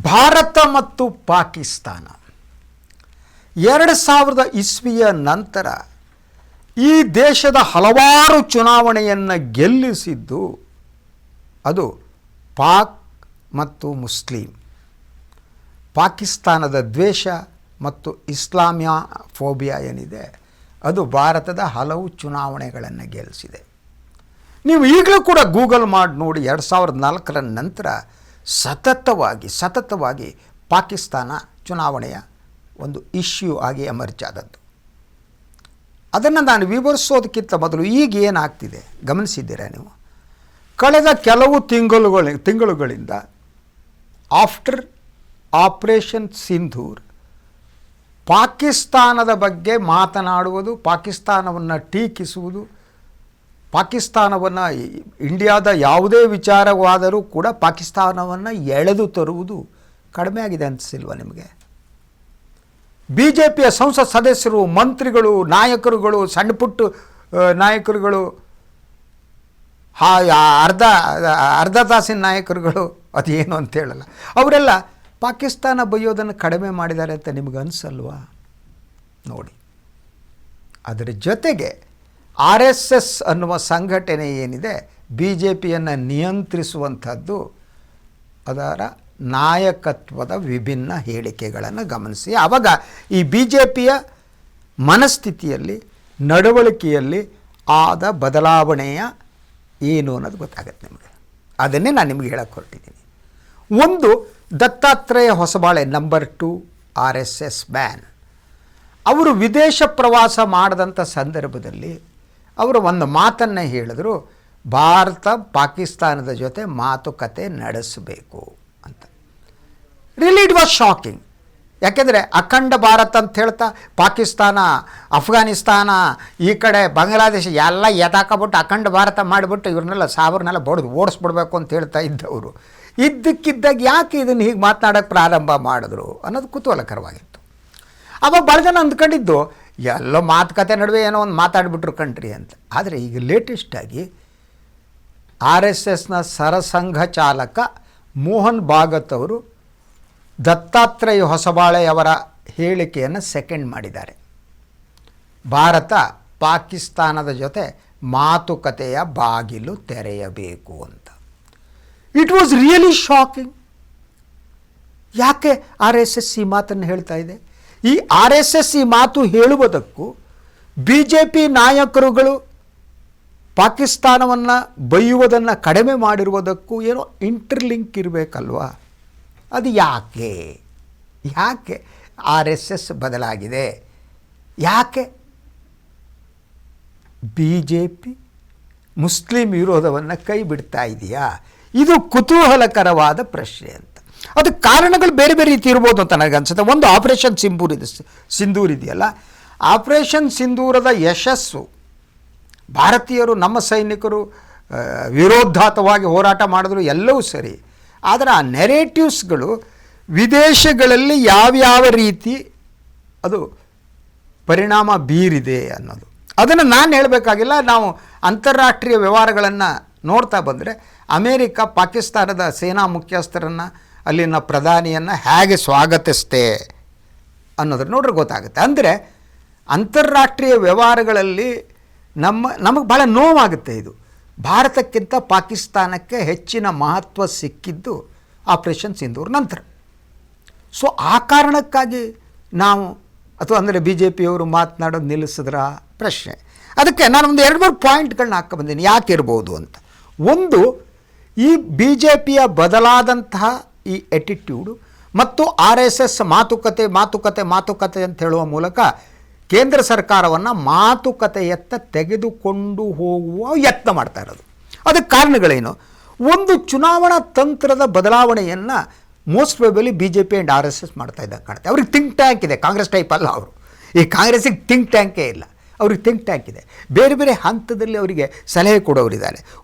ಭಾರತ ಮತ್ತು ಪಾಕಿಸ್ತಾನ 2000 ಇಸ್ವಿಯ ನಂತರ ಈ ದೇಶದ ಹಲವಾರು ಚುನಾವಣೆಯನ್ನು ಗೆಲ್ಲಿಸಿದ್ದು ಅದು ಪಾಕ್ ಮತ್ತು ಮುಸ್ಲಿಂ. ಪಾಕಿಸ್ತಾನದ ದ್ವೇಷ ಮತ್ತು ಇಸ್ಲಾಮಿಯಾ ಫೋಬಿಯಾ ಏನಿದೆ ಅದು ಭಾರತದ ಹಲವು ಚುನಾವಣೆಗಳನ್ನು ಗೆಲ್ಲಿಸಿದೆ. ನೀವು ಈಗಲೂ ಕೂಡ ಗೂಗಲ್ ಮಾಡಿ ನೋಡಿ, 2004 ನಂತರ ಸತತವಾಗಿ ಪಾಕಿಸ್ತಾನ ಚುನಾವಣೆಯ ಒಂದು ಇಶ್ಯೂ ಆಗಿ ಎಮರ್ಜ್ ಆದದ್ದು. ಅದನ್ನು ನಾನು ವಿವರಿಸೋದಕ್ಕಿಂತ ಮೊದಲು ಈಗ ಏನಾಗ್ತಿದೆ ಗಮನಿಸಿದ್ದೀರಾ ನೀವು? ಕಳೆದ ಕೆಲವು ತಿಂಗಳುಗಳಿಂದ ಆಫ್ಟರ್ ಆಪರೇಷನ್ ಸಿಂಧೂರ್ ಪಾಕಿಸ್ತಾನದ ಬಗ್ಗೆ ಮಾತನಾಡುವುದು, ಪಾಕಿಸ್ತಾನವನ್ನು ಟೀಕಿಸುವುದು, ಪಾಕಿಸ್ತಾನವನ್ನು ಇಂಡಿಯಾದ ಯಾವುದೇ ವಿಚಾರವಾದರೂ ಕೂಡ ಪಾಕಿಸ್ತಾನವನ್ನು ಎಳೆದು ತರುವುದು ಕಡಿಮೆ ಆಗಿದೆ ಅನಿಸಿಲ್ವ ನಿಮಗೆ? ಬಿ ಜೆ ಪಿಯ ಸಂಸತ್ ಸದಸ್ಯರು, ಮಂತ್ರಿಗಳು, ನಾಯಕರುಗಳು, ಸಣ್ಣ ಪುಟ್ಟ ನಾಯಕರುಗಳು, ಅರ್ಧ ತಾಸಿನ ನಾಯಕರುಗಳು, ಅದೇನು ಅಂತ ಹೇಳಲ್ಲ, ಅವರೆಲ್ಲ ಪಾಕಿಸ್ತಾನ ಬೈಯೋದನ್ನು ಕಡಿಮೆ ಮಾಡಿದ್ದಾರೆ ಅಂತ ನಿಮಗೆ ಅನಿಸಲ್ವಾ? ನೋಡಿ, ಅದರ ಜೊತೆಗೆ RSS ಅನ್ನುವ ಸಂಘಟನೆ ಏನಿದೆ ಬಿ ಜೆ ಪಿಯನ್ನು ನಿಯಂತ್ರಿಸುವಂಥದ್ದು, ಅದರ ನಾಯಕತ್ವದ ವಿಭಿನ್ನ ಹೇಳಿಕೆಗಳನ್ನು ಗಮನಿಸಿ. ಆವಾಗ ಈ ಬಿ ಜೆ ಪಿಯ ಮನಸ್ಥಿತಿಯಲ್ಲಿ, ನಡವಳಿಕೆಯಲ್ಲಿ ಆದ ಬದಲಾವಣೆಯ ಏನು ಅನ್ನೋದು ಗೊತ್ತಾಗುತ್ತೆ ನಿಮಗೆ. ಅದನ್ನೇ ನಾನು ನಿಮಗೆ ಹೇಳಕ್ಕೆ ಹೊರಟಿದ್ದೀನಿ. ಒಂದು, Dattatreya Hosabale number 2 RSS ban. ಅವರು ವಿದೇಶ ಪ್ರವಾಸ ಮಾಡಿದಂಥ ಸಂದರ್ಭದಲ್ಲಿ ಅವರು ಒಂದು ಮಾತನ್ನು ಹೇಳಿದ್ರು, ಭಾರತ ಪಾಕಿಸ್ತಾನದ ಜೊತೆ ಮಾತುಕತೆ ನಡೆಸಬೇಕು ಅಂತ. Really it was shocking. ಯಾಕೆಂದರೆ ಅಖಂಡ ಭಾರತ ಅಂತ ಹೇಳ್ತಾ ಪಾಕಿಸ್ತಾನ, ಅಫ್ಘಾನಿಸ್ತಾನ, ಈ ಕಡೆ ಬಾಂಗ್ಲಾದೇಶ ಎಲ್ಲ ಎತ್ತಾಕಬಿಟ್ಟು ಅಖಂಡ ಭಾರತ ಮಾಡಿಬಿಟ್ಟು ಇವ್ರನ್ನೆಲ್ಲ ಬಡ್ದು ಓಡಿಸ್ಬಿಡ್ಬೇಕು ಅಂತ ಹೇಳ್ತಾ ಇದ್ದವರು ಇದ್ದಕ್ಕಿದ್ದಾಗ ಯಾಕೆ ಇದನ್ನು ಹೀಗೆ ಮಾತನಾಡೋಕ್ಕೆ ಪ್ರಾರಂಭ ಮಾಡಿದ್ರು ಅನ್ನೋದು ಕುತೂಹಲಕರವಾಗಿತ್ತು. ಆವಾಗ ಭಾಳ ಜನ ಅಂದ್ಕೊಂಡಿದ್ದು ಎಲ್ಲೋ ಮಾತುಕತೆ ನಡುವೆ ಏನೋ ಒಂದು ಮಾತಾಡಿಬಿಟ್ರು ಕಣ್ರಿ ಅಂತ. ಆದರೆ ಈಗ ಲೇಟೆಸ್ಟಾಗಿ RSSನ ಸರಸಂಘ ಚಾಲಕ ಮೋಹನ್ ಭಾಗತ್ ಅವರು ದತ್ತಾತ್ರೇಯ ಹೊಸಬಾಳೆ ಅವರ ಹೇಳಿಕೆಯನ್ನು ಸೆಕೆಂಡ್ ಮಾಡಿದ್ದಾರೆ. ಭಾರತ ಪಾಕಿಸ್ತಾನದ ಜೊತೆ ಮಾತುಕತೆಯ ಬಾಗಿಲು ತೆರೆಯಬೇಕು ಅಂತ. It was really shocking. ಯಾಕೆ RSS ಈ ಮಾತನ್ನು ಹೇಳ್ತಾ ಇದೆ? ಈ RSS ಈ ಮಾತು ಹೇಳುವುದಕ್ಕೂ ಬಿ ಜೆ ಪಿ ನಾಯಕರುಗಳು ಪಾಕಿಸ್ತಾನವನ್ನು ಬೈಯುವುದನ್ನು ಕಡಿಮೆ ಮಾಡಿರುವುದಕ್ಕೂ ಏನೋ ಇಂಟರ್ಲಿಂಕ್ ಇರಬೇಕಲ್ವಾ? ಅದು ಯಾಕೆ RSS ಬದಲಾಗಿದೆ? ಯಾಕೆ ಬಿ ಜೆ ಪಿ ಮುಸ್ಲಿಂ ವಿರೋಧವನ್ನು ಕೈ ಬಿಡ್ತಾ ಇದೆಯಾ? ಇದು ಕುತೂಹಲಕರವಾದ ಪ್ರಶ್ನೆ ಅಂತ. ಅದಕ್ಕೆ ಕಾರಣಗಳು ಬೇರೆ ಬೇರೆ ರೀತಿ ಇರ್ಬೋದು ಅಂತ ನನಗನ್ಸುತ್ತೆ. ಒಂದು, ಆಪರೇಷನ್ ಸಿಂಧೂರ್ ಇದೆಯಲ್ಲ, ಆಪರೇಷನ್ ಸಿಂಧೂರದ ಯಶಸ್ಸು, ಭಾರತೀಯರು, ನಮ್ಮ ಸೈನಿಕರು ವಿರೋಧಾತವಾಗಿ ಹೋರಾಟ ಮಾಡಿದ್ರು, ಎಲ್ಲವೂ ಸರಿ. ಆದರೆ ಆ ನೆರೇಟಿವ್ಸ್ಗಳು ವಿದೇಶಗಳಲ್ಲಿ ಯಾವ್ಯಾವ ರೀತಿ ಅದು ಪರಿಣಾಮ ಬೀರಿದೆ ಅನ್ನೋದು, ಅದನ್ನು ನಾನು ಹೇಳಬೇಕಾಗಿಲ್ಲ. ನಾವು ಅಂತಾರಾಷ್ಟ್ರೀಯ ವ್ಯವಹಾರಗಳನ್ನು ನೋಡ್ತಾ ಬಂದರೆ ಅಮೇರಿಕ ಪಾಕಿಸ್ತಾನದ ಸೇನಾ ಮುಖ್ಯಸ್ಥರನ್ನು, ಅಲ್ಲಿನ ಪ್ರಧಾನಿಯನ್ನು ಹೇಗೆ ಸ್ವಾಗತಿಸ್ತೆ ಅನ್ನೋದ್ರ ನೋಡ್ರೆ ಗೊತ್ತಾಗುತ್ತೆ. ಅಂದರೆ ಅಂತಾರಾಷ್ಟ್ರೀಯ ವ್ಯವಹಾರಗಳಲ್ಲಿ ನಮಗೆ ಭಾಳ ನೋವಾಗುತ್ತೆ. ಇದು ಭಾರತಕ್ಕಿಂತ ಪಾಕಿಸ್ತಾನಕ್ಕೆ ಹೆಚ್ಚಿನ ಮಹತ್ವ ಸಿಕ್ಕಿದ್ದು ಆಪರೇಷನ್ ಸಿಂಧೂರ್ ನಂತರ. ಸೊ ಆ ಕಾರಣಕ್ಕಾಗಿ ನಾವು, ಅಥವಾ ಅಂದರೆ ಬಿ ಜೆ ಪಿಯವರು ಮಾತನಾಡೋದು ನಿಲ್ಲಿಸಿದ್ರ ಪ್ರಶ್ನೆ. ಅದಕ್ಕೆ ನಾನು ಒಂದು 2-3 ಪಾಯಿಂಟ್ಗಳನ್ನ ಹಾಕ್ಕೊಂಡ್ಬಂದೀನಿ ಯಾಕೆ ಇರ್ಬೋದು ಅಂತ. ಒಂದು, ಈ ಬಿ ಜೆ ಪಿಯ ಬದಲಾದಂತಹ ಈ ಎಟಿಟ್ಯೂಡು ಮತ್ತು RSS ಮಾತುಕತೆ ಅಂತ ಹೇಳುವ ಮೂಲಕ ಕೇಂದ್ರ ಸರ್ಕಾರವನ್ನು ಮಾತುಕತೆಯತ್ತ ತೆಗೆದುಕೊಂಡು ಹೋಗುವ ಯತ್ನ ಮಾಡ್ತಾ ಇರೋದು. ಅದಕ್ಕೆ ಕಾರಣಗಳೇನು? ಒಂದು, ಚುನಾವಣಾ ತಂತ್ರದ ಬದಲಾವಣೆಯನ್ನು most ಪ್ರೊಬೆಬಲಿ B J P and RSS ಮಾಡ್ತಾ ಇದ್ದಾಗ ಕಾಣುತ್ತೆ. ಅವ್ರಿಗೆ ಥಿಂಕ್ ಟ್ಯಾಂಕ್ ಇದೆ. ಕಾಂಗ್ರೆಸ್ ಟೈಪ್ ಅಲ್ಲ ಅವರು. ಈ ಕಾಂಗ್ರೆಸ್ಸಿಗೆ ಥಿಂಕ್ ಟ್ಯಾಂಕೇ ಇಲ್ಲ, ಅವ್ರಿಗೆ ಥಿಂಕ್ ಟ್ಯಾಂಕ್ ಇದೆ. ಬೇರೆ ಬೇರೆ ಹಂತದಲ್ಲಿ ಅವರಿಗೆ ಸಲಹೆ ಕೊಡೋರಿದ್ದಾರೆ.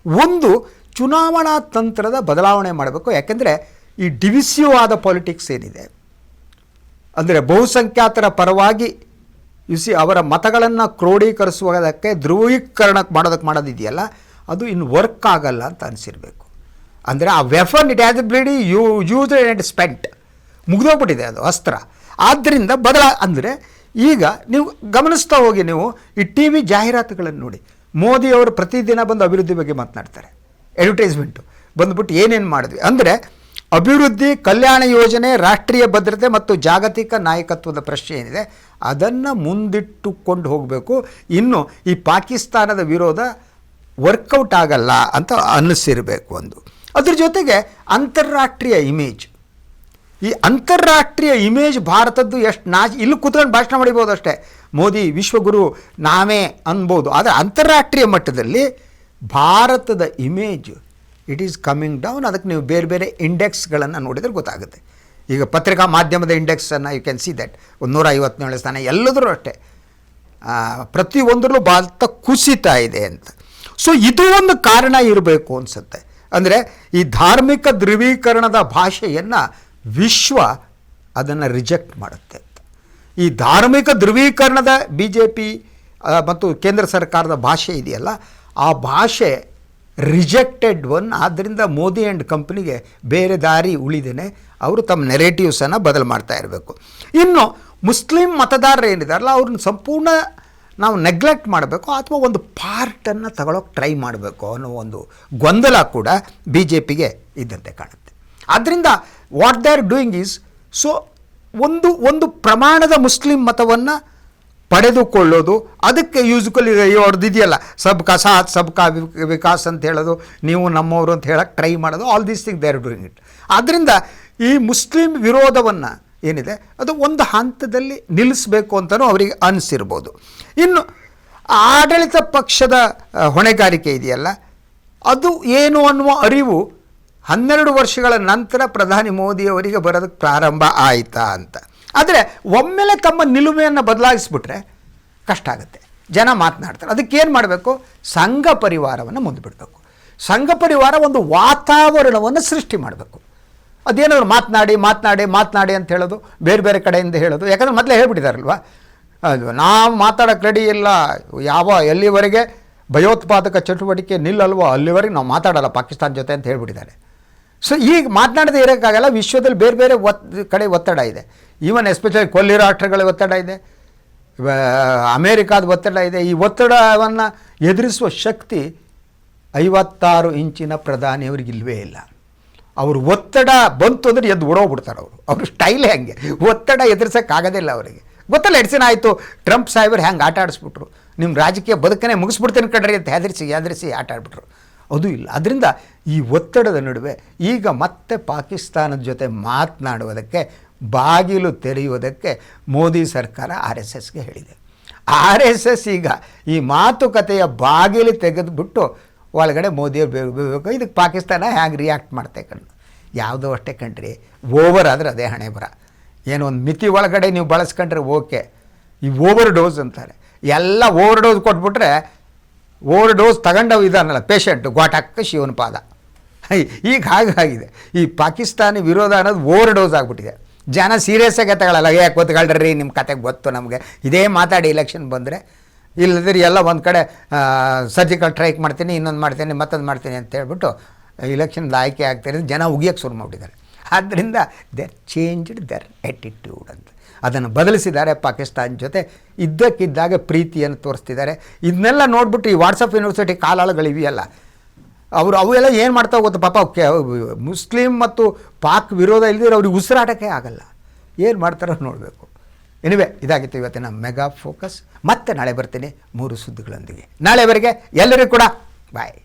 ಒಂದು, ಚುನಾವಣಾ ತಂತ್ರದ ಬದಲಾವಣೆ ಮಾಡಬೇಕು. ಯಾಕೆಂದರೆ ಈ ಡಿವಿಸಿವ್ ಆದ ಪಾಲಿಟಿಕ್ಸ್ ಏನಿದೆ, ಅಂದರೆ ಬಹುಸಂಖ್ಯಾತರ ಪರವಾಗಿ ಅವರ ಮತಗಳನ್ನು ಕ್ರೋಢೀಕರಿಸುವುದಕ್ಕೆ, ಧ್ರುವೀಕರಣಕ್ಕೆ ಮಾಡೋದಿದೆಯಲ್ಲ, ಅದು ಇನ್ನು ವರ್ಕ್ ಆಗಲ್ಲ ಅಂತ ಅನಿಸಿರಬೇಕು. ಅಂದರೆ ಆ ವೆಫನ್ ಇಟ್ ಹ್ಯಾಸ್ ಬಿಡಿ ಯೂಸ್ಡ್ ಆ್ಯಂಡ್ ಸ್ಪೆಂಟ್. ಮುಗಿದೋಗ್ಬಿಟ್ಟಿದೆ ಅದು ಅಸ್ತ್ರ. ಆದ್ದರಿಂದ ಅಂದರೆ ಈಗ ನೀವು ಗಮನಿಸ್ತಾ ಹೋಗಿ, ನೀವು ಈ ಟಿ ವಿ ಜಾಹೀರಾತುಗಳನ್ನು ನೋಡಿ, ಮೋದಿಯವರು ಪ್ರತಿದಿನ ಬಂದು ಅಭಿವೃದ್ಧಿ ಬಗ್ಗೆ ಮಾತನಾಡ್ತಾರೆ. ಅಡ್ವರ್ಟೈಸ್ಮೆಂಟು ಬಂದುಬಿಟ್ಟು ಏನೇನು ಮಾಡಿದ್ವಿ ಅಂದರೆ ಅಭಿವೃದ್ಧಿ, ಕಲ್ಯಾಣ ಯೋಜನೆ, ರಾಷ್ಟ್ರೀಯ ಭದ್ರತೆ ಮತ್ತು ಜಾಗತಿಕ ನಾಯಕತ್ವದ ಪ್ರಶ್ನೆ ಏನಿದೆ ಅದನ್ನು ಮುಂದಿಟ್ಟುಕೊಂಡು ಹೋಗಬೇಕು. ಇನ್ನು ಈ ಪಾಕಿಸ್ತಾನದ ವಿರೋಧ ವರ್ಕೌಟ್ ಆಗಲ್ಲ ಅಂತ ಅನ್ನಿಸಿರಬೇಕು ಒಂದು. ಅದ್ರ ಜೊತೆಗೆ ಅಂತಾರಾಷ್ಟ್ರೀಯ ಇಮೇಜ್, ಈ ಅಂತಾರಾಷ್ಟ್ರೀಯ ಇಮೇಜ್ ಭಾರತದ್ದು ಎಷ್ಟು ಇಲ್ಲಿ ಕೂತ್ಕೊಂಡು ಭಾಷಣ ಮಾಡಿಬೋದು ಅಷ್ಟೇ, ಮೋದಿ ವಿಶ್ವಗುರು ನಾವೇ ಅನ್ಬೋದು. ಆದರೆ ಅಂತಾರಾಷ್ಟ್ರೀಯ ಮಟ್ಟದಲ್ಲಿ ಭಾರತದ image it is coming down. ಅದಕ್ಕೆ ನೀವು ಬೇರೆ ಬೇರೆ ಇಂಡೆಕ್ಸ್ಗಳನ್ನು ನೋಡಿದರೆ ಗೊತ್ತಾಗುತ್ತೆ. ಈಗ ಪತ್ರಿಕಾ ಮಾಧ್ಯಮದ ಇಂಡೆಕ್ಸನ್ನು ಯು ಕ್ಯಾನ್ ಸಿ ದಟ್ 157 ಸ್ಥಾನ, ಎಲ್ಲದರೂ ಅಷ್ಟೇ, ಪ್ರತಿಯೊಂದರಲ್ಲೂ ಭಾರತ ಕುಸಿತಾ ಇದೆ ಅಂತ. ಸೊ ಇದು ಒಂದು ಕಾರಣ ಇರಬೇಕು ಅನಿಸುತ್ತೆ. ಅಂದರೆ ಈ ಧಾರ್ಮಿಕ ಧ್ರುವೀಕರಣದ ಭಾಷೆಯನ್ನು ವಿಶ್ವ ಅದನ್ನು ರಿಜೆಕ್ಟ್ ಮಾಡುತ್ತೆ ಅಂತ. ಈ ಧಾರ್ಮಿಕ ಧ್ರುವೀಕರಣದ BJP ಮತ್ತು ಕೇಂದ್ರ ಸರ್ಕಾರದ ಭಾಷೆ ಇದೆಯಲ್ಲ, ಆ ಭಾಷೆ ರಿಜೆಕ್ಟೆಡ್ ಒನ್. ಆದ್ದರಿಂದ ಮೋದಿ ಆ್ಯಂಡ್ ಕಂಪ್ನಿಗೆ ಬೇರೆ ದಾರಿ ಉಳಿದೇನೆ ಅವರು ತಮ್ಮ ನೆರೇಟಿವ್ಸನ್ನು ಬದಲು ಮಾಡ್ತಾ ಇರಬೇಕು. ಇನ್ನು ಮುಸ್ಲಿಂ ಮತದಾರರು ಏನಿದಾರಲ್ಲ ಅವ್ರನ್ನ ಸಂಪೂರ್ಣ ನಾವು ನೆಗ್ಲೆಕ್ಟ್ ಮಾಡಬೇಕು ಅಥವಾ ಒಂದು ಪಾರ್ಟನ್ನು ತಗೊಳ್ಳೋಕೆ ಟ್ರೈ ಮಾಡಬೇಕು ಅನ್ನೋ ಒಂದು ಗೊಂದಲ ಕೂಡ BJPಗೆ ಇದ್ದಂತೆ ಕಾಣುತ್ತೆ. ಆದ್ದರಿಂದ what they are doing is, so ಒಂದು ಪ್ರಮಾಣದ ಮುಸ್ಲಿಂ ಮತವನ್ನು ಪಡೆದುಕೊಳ್ಳೋದು, ಅದಕ್ಕೆ ಯೂಸ್ವಲಿ ಅವ್ರದ್ದು ಇದೆಯಲ್ಲ ಸಬ್ಕಾ ಸಾಥ್ ಸಬ್ಕಾ ವಿಕಾಸ್ ಅಂತ ಹೇಳೋದು, ನೀವು ನಮ್ಮವರು ಅಂತ ಹೇಳಕ್ಕೆ ಟ್ರೈ ಮಾಡೋದು, all these thing they are doing it. ಆದ್ದರಿಂದ ಈ ಮುಸ್ಲಿಂ ವಿರೋಧವನ್ನು ಏನಿದೆ ಅದು ಒಂದು ಹಂತದಲ್ಲಿ ನಿಲ್ಲಿಸಬೇಕು ಅಂತಲೂ ಅವರಿಗೆ ಅನಿಸಿರ್ಬೋದು. ಇನ್ನು ಆಡಳಿತ ಪಕ್ಷದ ಹೊಣೆಗಾರಿಕೆ ಇದೆಯಲ್ಲ, ಅದು ಏನು ಅನ್ನುವ ಅರಿವು 12 ವರ್ಷಗಳ ನಂತರ ಪ್ರಧಾನಿ ಮೋದಿಯವರಿಗೆ ಬರೋದಕ್ಕೆ ಪ್ರಾರಂಭ ಆಯಿತಾ ಅಂತ. ಆದರೆ ಒಮ್ಮೆಲೆ ತಮ್ಮ ನಿಲುಮೆಯನ್ನು ಬದಲಾಯಿಸಿಬಿಟ್ರೆ ಕಷ್ಟ ಆಗುತ್ತೆ, ಜನ ಮಾತನಾಡ್ತಾರೆ. ಅದಕ್ಕೇನು ಮಾಡಬೇಕು? ಸಂಘ ಪರಿವಾರವನ್ನು ಮುಂದೆ ಬಿಡಬೇಕು. ಸಂಘ ಪರಿವಾರ ಒಂದು ವಾತಾವರಣವನ್ನು ಸೃಷ್ಟಿ ಮಾಡಬೇಕು. ಅದೇನಾದ್ರು ಮಾತನಾಡಿ ಅಂತ ಹೇಳೋದು, ಬೇರೆ ಬೇರೆ ಕಡೆಯಿಂದ ಹೇಳೋದು. ಯಾಕಂದರೆ ಮೊದಲೇ ಹೇಳ್ಬಿಟ್ಟಿದ್ದಾರಲ್ವ, ಅದು ನಾವು ಮಾತಾಡೋಕ್ಕೆ ರೆಡಿ ಇಲ್ಲ, ಎಲ್ಲಿವರೆಗೆ ಭಯೋತ್ಪಾದಕ ಚಟುವಟಿಕೆ ನಿಲ್ಲಲ್ವೋ ಅಲ್ಲಿವರೆಗೆ ನಾವು ಮಾತಾಡೋಲ್ಲ ಪಾಕಿಸ್ತಾನ ಜೊತೆ ಅಂತ ಹೇಳ್ಬಿಟ್ಟಿದ್ದಾರೆ. ಸೊ ಈಗ ಮಾತನಾಡದೇ ಇರೋಕ್ಕಾಗಲ್ಲ. ವಿಶ್ವದಲ್ಲಿ ಬೇರೆ ಬೇರೆ ಕಡೆ ಒತ್ತಡ ಇದೆ. ಈವನ್ ಎಸ್ಪೆಷಲಿ ಕೊಲ್ಲಿ ರಾಷ್ಟ್ರಗಳ ಒತ್ತಡ ಇದೆ, ಅಮೇರಿಕಾದ ಒತ್ತಡ ಇದೆ. ಈ ಒತ್ತಡವನ್ನು ಎದುರಿಸುವ ಶಕ್ತಿ 56 ಇಂಚಿನ ಪ್ರಧಾನಿಯವ್ರಿಗೆ ಇಲ್ಲವೇ ಇಲ್ಲ. ಅವರು ಒತ್ತಡ ಬಂತು ಅಂದರೆ ಎದ್ದು ಓಡೋಗ್ಬಿಡ್ತಾರೆ. ಅವ್ರ ಸ್ಟೈಲೇ ಹಂಗೆ, ಒತ್ತಡ ಎದುರಿಸೋಕ್ಕಾಗೋದಿಲ್ಲ ಅವರಿಗೆ. ಗೊತ್ತಲ್ಲ, ಎಡ್ಸಿನ ಆಯಿತು ಟ್ರಂಪ್ ಸಾಹೇಬರು ಹೆಂಗೆ ಆಟ ಆಡಿಸ್ಬಿಟ್ರು, ನಿಮ್ಮ ರಾಜಕೀಯ ಬದುಕನ್ನೇ ಮುಗಿಸ್ಬಿಡ್ತೇನೆ ಕಡ್ರಿ ಅಂತ ಹೆದರಿಸಿ ಆಟ ಆಡ್ಬಿಟ್ರು. ಅದು ಇಲ್ಲ. ಅದರಿಂದ ಈ ಒತ್ತಡದ ನಡುವೆ ಈಗ ಮತ್ತೆ ಪಾಕಿಸ್ತಾನದ ಜೊತೆ ಮಾತನಾಡುವುದಕ್ಕೆ, ಬಾಗಿಲು ತೆರೆಯುವುದಕ್ಕೆ ಮೋದಿ ಸರ್ಕಾರ RSSಗೆ ಹೇಳಿದೆ. RSS ಈಗ ಈ ಮಾತುಕತೆಯ ಬಾಗಿಲು ತೆಗೆದುಬಿಟ್ಟು ಒಳಗಡೆ ಮೋದಿಯವ್ರು ಬೇಕು. ಇದಕ್ಕೆ ಪಾಕಿಸ್ತಾನ ಹ್ಯಾಂಗೆ ರಿಯಾಕ್ಟ್ ಮಾಡ್ತೆ ಕಣ್ಣು. ಯಾವುದೋ ಅಷ್ಟೇ ಕಂಡ್ರಿ, ಓವರ್ ಆದರೆ ಅದೇ ಹಣೆ ಬರ. ಏನೋ ಒಂದು ಮಿತಿ ಒಳಗಡೆ ನೀವು ಬಳಸ್ಕೊಂಡ್ರೆ ಓಕೆ. ಈ ಓವರ್ ಡೋಸ್ ಅಂತಾರೆ, ಎಲ್ಲ ಓವರ್ ಡೋಸ್ ಕೊಟ್ಬಿಟ್ರೆ, ಓವರ್ ಡೋಸ್ ತಗೊಂಡವು ಇದಾನಲ್ಲ ಪೇಷಂಟು, ಗೋಟಾಕ ಶಿವನ ಪಾದ. ಈಗ ಹಾಗಾಗಿದೆ. ಈ ಪಾಕಿಸ್ತಾನಿ ವಿರೋಧ ಅನ್ನೋದು ಓವರ್ ಡೋಸ್ ಆಗಿಬಿಟ್ಟಿದೆ. ಜನ ಸೀರಿಯಸ್ಸಾಗೆ ತಗೊಳ್ಳಲ್ಲ. ಯಾಕೆ ಗೊತ್ತುಗಳ್ರಿ, ನಿಮ್ಮ ಕತೆಗೆ ಗೊತ್ತು ನಮಗೆ, ಇದೇ ಮಾತಾಡಿ ಎಲೆಕ್ಷನ್ ಬಂದರೆ. ಇಲ್ಲದ್ರೆ ಎಲ್ಲ ಒಂದು ಕಡೆ ಸರ್ಜಿಕಲ್ ಸ್ಟ್ರೈಕ್ ಮಾಡ್ತೀನಿ, ಇನ್ನೊಂದು ಮಾಡ್ತೀನಿ, ಮತ್ತೊಂದು ಮಾಡ್ತೀನಿ ಅಂತ ಹೇಳ್ಬಿಟ್ಟು ಇಲೆಕ್ಷನ್ದು ಆಯ್ಕೆ ಆಗ್ತಾರೆ, ಜನ ಉಗಿಯೋಕ್ಕೆ ಶುರು ಮಾಡಿಬಿಟ್ಟಿದ್ದಾರೆ. ಆದ್ದರಿಂದ ದೇರ್ ಚೇಂಜ್ಡ್ ದೇರ್ ಆ್ಯಟಿಟ್ಯೂಡ್ ಅಂತ ಅದನ್ನು ಬದಲಿಸಿದ್ದಾರೆ. ಪಾಕಿಸ್ತಾನ ಜೊತೆ ಇದ್ದಕ್ಕಿದ್ದಾಗ ಪ್ರೀತಿಯನ್ನು ತೋರಿಸ್ತಿದ್ದಾರೆ. ಇದನ್ನೆಲ್ಲ ನೋಡಿಬಿಟ್ಟು ಈ ವಾಟ್ಸಪ್ ಯೂನಿವರ್ಸಿಟಿ ಕಾಲಾಳುಗಳಿವೆಯಲ್ಲ, ಅವೆಲ್ಲ ಏನು ಮಾಡ್ತಾವೆ ಗೊತ್ತು ಪಾಪ. ಮುಸ್ಲಿಂ ಮತ್ತು ಪಾಕ್ ವಿರೋಧ ಇಲ್ಲದಿರೋ ಅವ್ರಿಗೆ ಉಸಿರಾಟಕ್ಕೆ ಆಗಲ್ಲ. ಏನು ಮಾಡ್ತಾರೋ ನೋಡಬೇಕು. ಎನಿವೆ, ಇದಾಗಿತ್ತು ಇವತ್ತಿನ ಮೆಗಾ ಫೋಕಸ್. ಮತ್ತೆ ನಾಳೆ ಬರ್ತೀನಿ 3 ಸುದ್ದಿಗಳೊಂದಿಗೆ. ನಾಳೆವರೆಗೆ ಎಲ್ಲರಿಗೂ ಕೂಡ ಬಾಯ್.